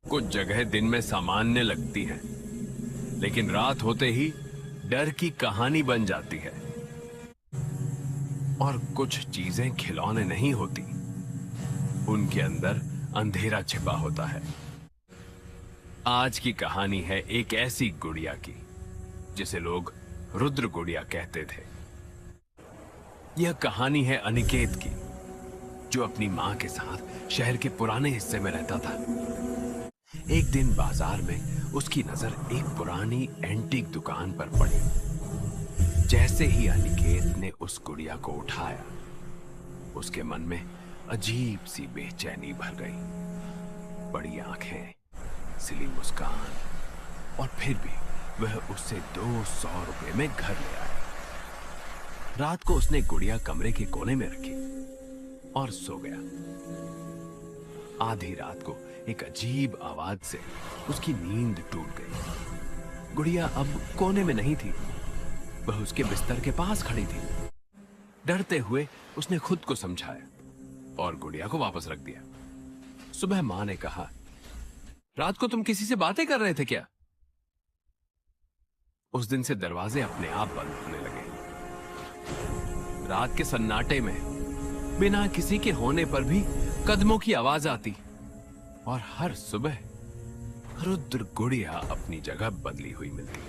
कुछ जगह दिन में सामान्य लगती है, लेकिन रात होते ही डर की कहानी बन जाती है। और कुछ चीजें खिलौने नहीं होती, उनके अंदर अंधेरा छिपा होता है। आज की कहानी है एक ऐसी गुड़िया की जिसे लोग रुद्र गुड़िया कहते थे। यह कहानी है अनिकेत की, जो अपनी मां के साथ शहर के पुराने हिस्से में रहता था। एक दिन बाजार में उसकी नजर एक पुरानी एंटीक दुकान पर पड़ी। जैसे ही अनिकेत ने उस गुड़िया को उठाया, उसके मन में अजीब सी बेचैनी भर गई। बड़ी आंखें, सिली मुस्कान, और फिर भी वह उससे 200 रुपए में घर ले आया। रात को उसने गुड़िया कमरे के कोने में रखी और सो गया। आधी रात को एक अजीब आवाज से उसकी नींद टूट गई। गुड़िया अब कोने में नहीं थी, वह उसके बिस्तर के पास खड़ी थी। डरते हुए उसने खुद को समझाया और गुड़िया को वापस रख दिया। सुबह मां ने कहा, रात को तुम किसी से बातें कर रहे थे क्या? उस दिन से दरवाजे अपने आप बंद होने लगे। रात के सन्नाटे में बिना किसी के होने पर भी कदमों की आवाज आती, और हर सुबह रुद्र गुड़िया अपनी जगह बदली हुई मिलती।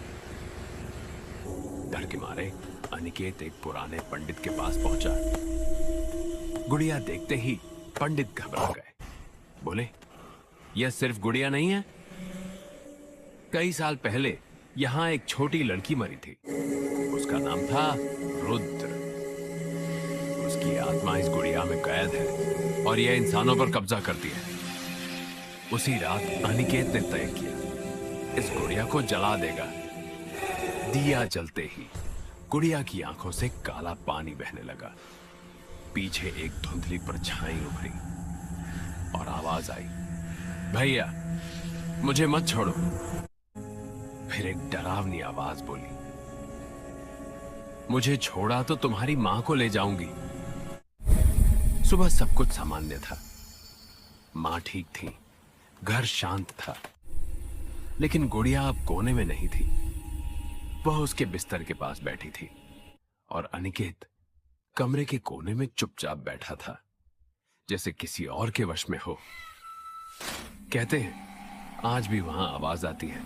डर के मारे अनिकेत एक पुराने पंडित के पास पहुंचा। गुड़िया देखते ही पंडित घबरा गए। बोले, यह सिर्फ गुड़िया नहीं है। कई साल पहले यहां एक छोटी लड़की मरी थी। उसका नाम था रुद्र। उसकी आत्मा इस गुड़िया में कैद है और यह इंसानों पर कब्जा करती है। उसी रात अनिकेत ने तय किया, इस गुड़िया को जला देगा। दिया जलते ही गुड़िया की आंखों से काला पानी बहने लगा। पीछे एक धुंधली परछाई उभरी और आवाज आई, भैया मुझे मत छोड़ो। फिर एक डरावनी आवाज बोली, मुझे छोड़ा तो तुम्हारी मां को ले जाऊंगी। सुबह सब कुछ सामान्य था। मां ठीक थी, घर शांत था, लेकिन गुड़िया अब कोने में नहीं थी। वह उसके बिस्तर के पास बैठी थी और अनिकेत कमरे के कोने में चुपचाप बैठा था, जैसे किसी और के वश में हो। कहते हैं आज भी वहां आवाज आती है,